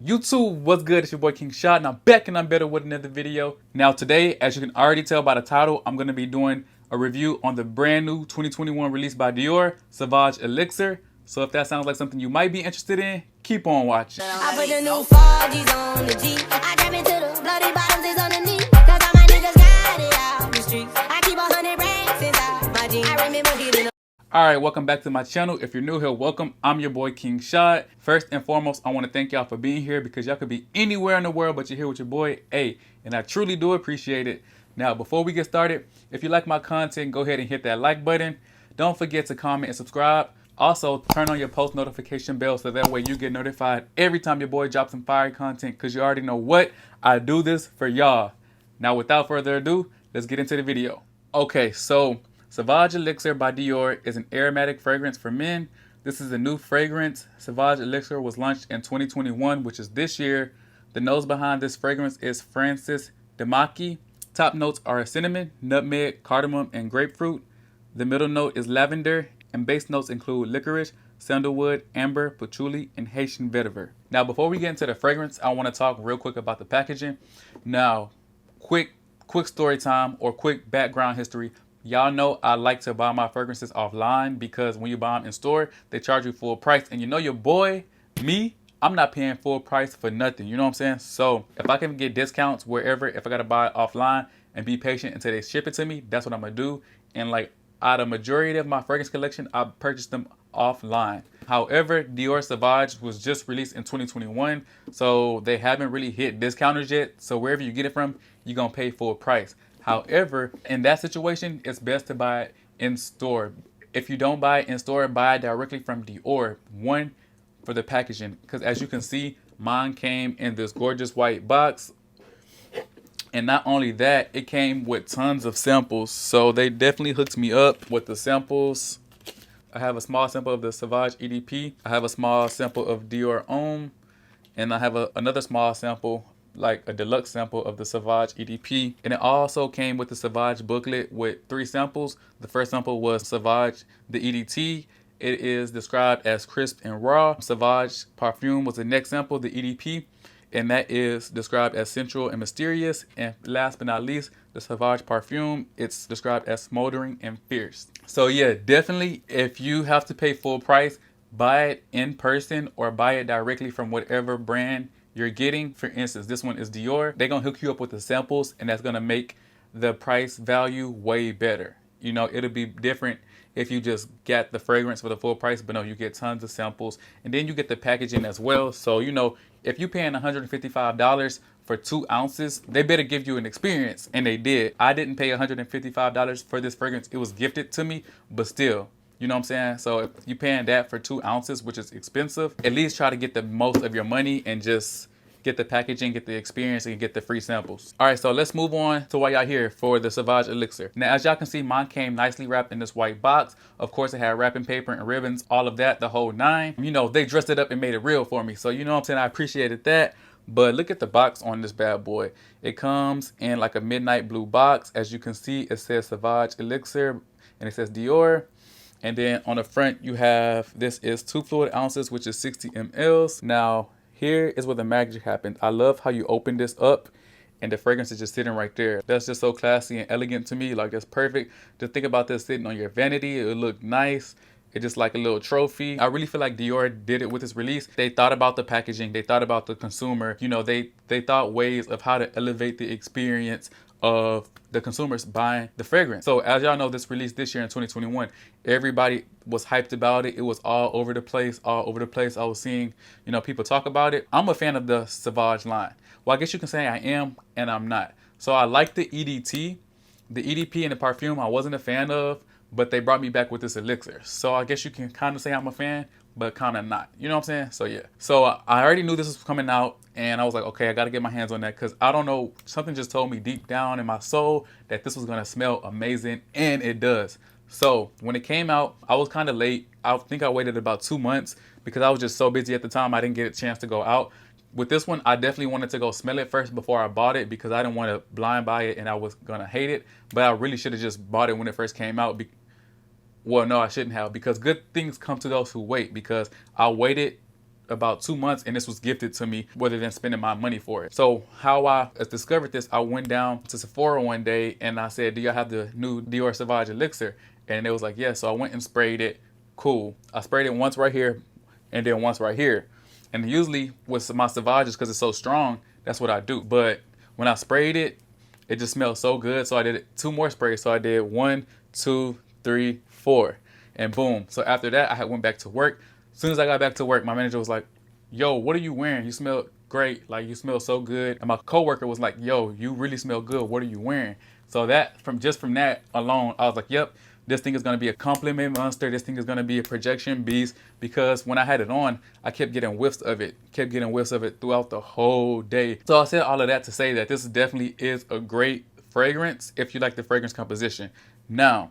YouTube, what's good? It's your boy King Shot, and I'm back and I'm better with another video. Now today, as you can already tell by the title, I'm going to be doing a review on the brand new 2021 release by Dior, Sauvage Elixir. So if that sounds like something you might be interested in, keep on watching. I put the new 4Gs on the G. I trap into the bloody bottoms is underneath. Cause all my niggas got it out the streets. I keep 100 racks inside my jeans. I remember hitting. Alright, welcome back to my channel. If you're new here, welcome. I'm your boy King Shot. First and foremost, I want to thank y'all for being here because y'all could be anywhere in the world, but you're here with your boy, A. And I truly do appreciate it. Now, before we get started, if you like my content, go ahead and hit that like button. Don't forget to comment and subscribe. Also, turn on your post notification bell so that way you get notified every time your boy drops some fire content because you already know what, I do this for y'all. Now, without further ado, let's get into the video. Okay, so Sauvage Elixir by Dior is an aromatic fragrance for men. This is a new fragrance. Sauvage Elixir was launched in 2021, which is this year. The nose behind this fragrance is Francis Demaki. Top notes are cinnamon, nutmeg, cardamom, and grapefruit. The middle note is lavender, and base notes include licorice, sandalwood, amber, patchouli, and Haitian vetiver. Now, before we get into the fragrance, I want to talk real quick about the packaging. Now, quick story time or quick background history. Y'all know I like to buy my fragrances offline because when you buy them in store, they charge you full price. And you know your boy, me, I'm not paying full price for nothing. You know what I'm saying? So if I can get discounts wherever, if I got to buy it offline and be patient until they ship it to me, that's what I'm going to do. And like out of majority of my fragrance collection, I purchased them offline. However, Dior Sauvage was just released in 2021, so they haven't really hit discounters yet. So wherever you get it from, you're going to pay full price. However, in that situation, it's best to buy it in store. If you don't buy it in store, buy it directly from Dior. One, for the packaging, because as you can see, mine came in this gorgeous white box. And not only that, it came with tons of samples. So they definitely hooked me up with the samples. I have a small sample of the Sauvage EDP. I have a small sample of Dior Homme. And I have another small sample, like a deluxe sample of the Sauvage EDP. And it also came with the Sauvage booklet with 3 samples. The first sample was Sauvage, the EDT. It is described as crisp and raw. Sauvage Parfum was the next sample, the EDP. And that is described as sensual and mysterious. And last but not least, the Sauvage Parfum, it's described as smoldering and fierce. So yeah, definitely if you have to pay full price, buy it in person or buy it directly from whatever brand you're getting. For instance, this one is Dior. They're gonna hook you up with the samples and that's gonna make the price value way better. You know, it'll be different if you just get the fragrance for the full price, but no, you get tons of samples and then you get the packaging as well. So, you know, if you're paying $155 for 2 ounces, they better give you an experience. And they did. I didn't pay $155 for this fragrance. It was gifted to me, but still, you know what I'm saying? So if you're paying that for 2 ounces, which is expensive, at least try to get the most of your money and just get the packaging, get the experience, and get the free samples. All right, so let's move on to why y'all here for the Sauvage Elixir. Now, as y'all can see, mine came nicely wrapped in this white box. Of course, it had wrapping paper and ribbons, all of that, the whole 9. You know, they dressed it up and made it real for me. So, you know what I'm saying? I appreciated that. But look at the box on this bad boy. It comes in like a midnight blue box. As you can see, it says Sauvage Elixir and it says Dior. And then on the front, you have, this is 2 fluid ounces, which is 60 mLs. Now, here is where the magic happens. I love how you open this up and the fragrance is just sitting right there. That's just so classy and elegant to me. Like, that's perfect. Just think about this sitting on your vanity. It would look nice. It's just like a little trophy. I really feel like Dior did it with this release. They thought about the packaging. They thought about the consumer. You know, they thought ways of how to elevate the experience of the consumers buying the fragrance. So as y'all know, this released this year in 2021. Everybody was hyped about it. It was all over the place, all over the place. I was seeing, you know, people talk about it. I'm a fan of the Sauvage line. Well, I guess you can say I am and I'm not. So I like the EDT. The EDP and the perfume I wasn't a fan of, but they brought me back with this elixir. So I guess you can kind of say I'm a fan, but kind of not. You know what I'm saying? So yeah. So I already knew this was coming out and I was like, okay, I got to get my hands on that because I don't know, something just told me deep down in my soul that this was going to smell amazing, and it does. So when it came out, I was kind of late. I think I waited about 2 months because I was just so busy at the time. I didn't get a chance to go out. With this one, I definitely wanted to go smell it first before I bought it because I didn't want to blind buy it and I was going to hate it. But I really should have just bought it when it first came out. Well, no, I shouldn't have, because good things come to those who wait, because I waited about 2 months, and this was gifted to me rather than spending my money for it. So how I discovered this, I went down to Sephora one day and I said, do y'all have the new Dior Sauvage Elixir? And it was like, yeah. So I went and sprayed it. Cool. I sprayed it once right here and then once right here. And usually with my Sauvages, because it's so strong, that's what I do. But when I sprayed it, it just smelled so good. So I did 2 more sprays. So I did 1, 2, 3, 4, and boom. So after that, I went back to work. As soon as I got back to work, my manager was like, yo, what are you wearing? You smell great. Like, you smell so good. And my coworker was like, yo, you really smell good. What are you wearing? So that from that alone, I was like, yep, this thing is going to be a compliment monster. This thing is going to be a projection beast, because when I had it on, I kept getting whiffs of it, throughout the whole day. So I said all of that to say that this definitely is a great fragrance if you like the fragrance composition. Now,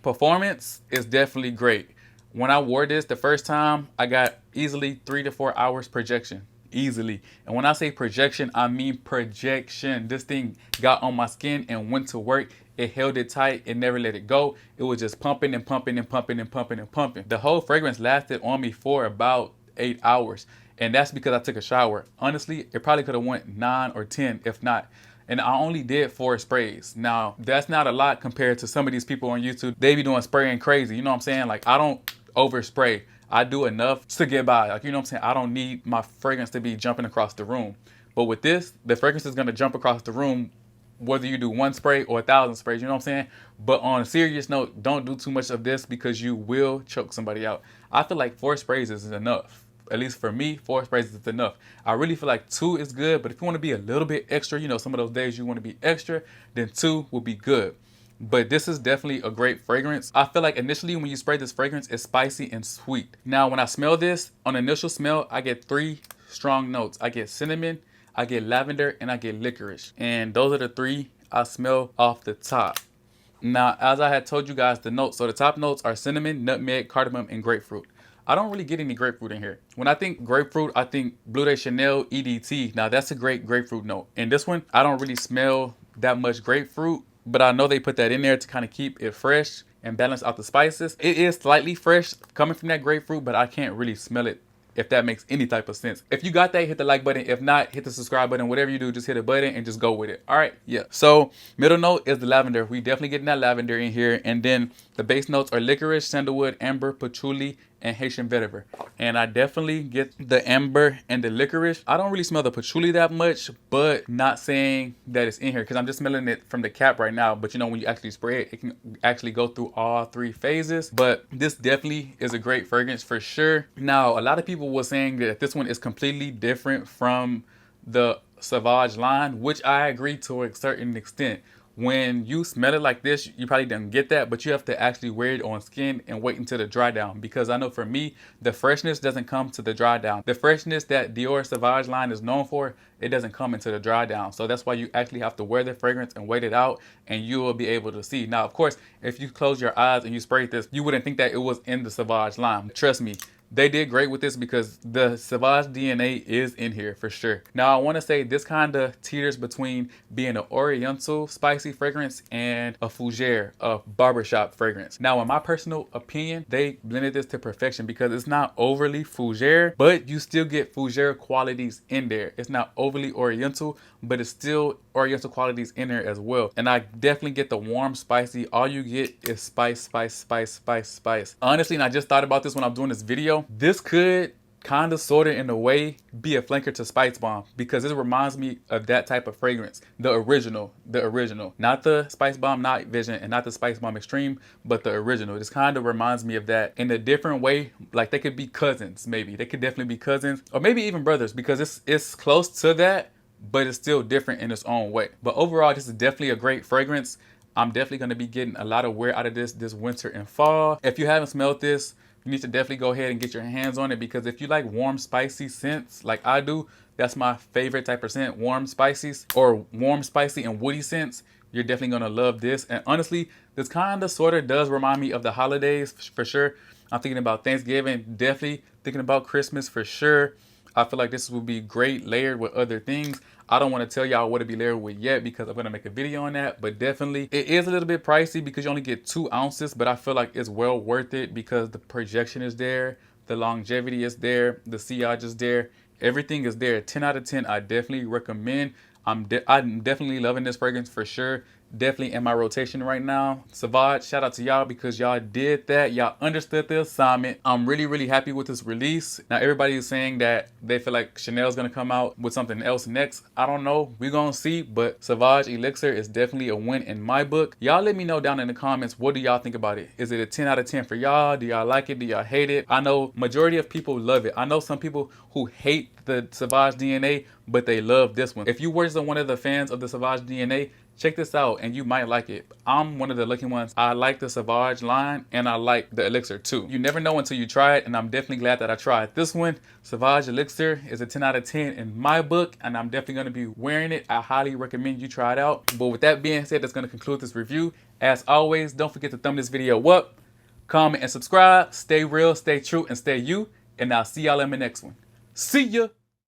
performance is definitely great. When I wore this the first time, I got easily 3 to 4 hours projection. Easily. And when I say projection, I mean projection. This thing got on my skin and went to work. It held it tight. It never let it go. It was just pumping and pumping and pumping and pumping and pumping. The whole fragrance lasted on me for about 8 hours. And that's because I took a shower. Honestly, it probably could have went 9 or 10 if not. And I only did 4 sprays. Now, that's not a lot compared to some of these people on YouTube. They be doing spraying crazy. You know what I'm saying? Like, I don't overspray. I do enough to get by. Like, you know what I'm saying? I don't need my fragrance to be jumping across the room. But with this, the fragrance is going to jump across the room whether you do 1 spray or 1,000 sprays, you know what I'm saying? But on a serious note, don't do too much of this because you will choke somebody out. I feel like 4 sprays is enough. At least for me, 4 sprays is enough. I really feel like 2 is good, but if you want to be a little bit extra, you know, some of those days you want to be extra, then 2 will be good. But this is definitely a great fragrance. I feel like initially when you spray this fragrance, it's spicy and sweet. Now, when I smell this, on initial smell, I get 3 strong notes. I get cinnamon, I get lavender, and I get licorice. And those are the 3 I smell off the top. Now, as I had told you guys the notes, so the top notes are cinnamon, nutmeg, cardamom, and grapefruit. I don't really get any grapefruit in here. When I think grapefruit, I think Bleu de Chanel EDT. Now, that's a great grapefruit note. In this one, I don't really smell that much grapefruit, but I know they put that in there to kind of keep it fresh and balance out the spices. It is slightly fresh coming from that grapefruit, but I can't really smell it, if that makes any type of sense. If you got that, hit the like button. If not, hit the subscribe button. Whatever you do, just hit a button and just go with it. All right, yeah. So middle note is the lavender. We definitely getting that lavender in here. And then the base notes are licorice, sandalwood, amber, patchouli, and Haitian vetiver. And I definitely get the amber and the licorice. I don't really smell the patchouli that much, but not saying that it's in here because I'm just smelling it from the cap right now. But you know, when you actually spray it, it can actually go through all 3 phases. But this definitely is a great fragrance for sure. Now, a lot of people were saying that this one is completely different from the Sauvage line, which I agree to a certain extent. When you smell it like this, you probably didn't get that, but you have to actually wear it on skin and wait until the dry down. Because I know for me, the freshness doesn't come to the dry down. The freshness that Dior Sauvage line is known for, it doesn't come into the dry down. So that's why you actually have to wear the fragrance and wait it out, and you will be able to see. Now, of course, if you close your eyes and you sprayed this, you wouldn't think that it was in the Sauvage line. Trust me. They did great with this because the Sauvage DNA is in here for sure. Now, I want to say this kind of teeters between being an oriental spicy fragrance and a fougere, a barbershop fragrance. Now, in my personal opinion, they blended this to perfection because it's not overly fougere, but you still get fougere qualities in there. It's not overly oriental, but it's still oriental qualities in there as well. And I definitely get the warm spicy. All you get is spice, spice, spice, spice, spice. Honestly, and I just thought about this when I'm doing this video, this could kind of sort of in a way be a flanker to Spice Bomb because it reminds me of that type of fragrance. The original, not the Spice Bomb Night Vision and not the Spice Bomb Extreme, but the original. This kind of reminds me of that in a different way. Like they could be cousins, maybe. They could definitely be cousins or maybe even brothers because it's close to that, but it's still different in its own way. But overall, this is definitely a great fragrance. I'm definitely going to be getting a lot of wear out of this winter and fall. If you haven't smelled this, you need to definitely go ahead and get your hands on it because if you like warm, spicy scents like I do, that's my favorite type of scent, warm, spices or warm, spicy and woody scents. You're definitely going to love this. And honestly, this kind of sort of does remind me of the holidays for sure. I'm thinking about Thanksgiving, definitely thinking about Christmas for sure. I feel like this will be great layered with other things. I don't want to tell y'all what to be layered with yet because I'm going to make a video on that. But definitely, it is a little bit pricey because you only get 2 ounces. But I feel like it's well worth it because the projection is there. The longevity is there. The sillage is there. Everything is there. 10 out of 10. I definitely recommend. I'm definitely loving this fragrance for sure. Definitely in my rotation right now. Sauvage, shout out to y'all because y'all did that. Y'all understood the assignment. I'm really, really happy with this release. Now, everybody is saying that they feel like Chanel's gonna come out with something else next. I don't know. We're gonna see, but Sauvage Elixir is definitely a win in my book. Y'all let me know down in the comments, what do y'all think about it? Is it a 10 out of 10 for y'all? Do y'all like it? Do y'all hate it? I know majority of people love it. I know some people who hate the Sauvage DNA, but they love this one. If you were one of the fans of the Sauvage DNA, check this out and you might like it. I'm one of the lucky ones. I like the Sauvage line and I like the Elixir too. You never know until you try it, and I'm definitely glad that I tried this one. Sauvage Elixir is a 10 out of 10 in my book, and I'm definitely going to be wearing it. I highly recommend you try it out. But with that being said, that's going to conclude this review. As always, don't forget to thumb this video up, comment, and subscribe. Stay real, stay true, and stay you. And I'll see y'all in the next one. See ya!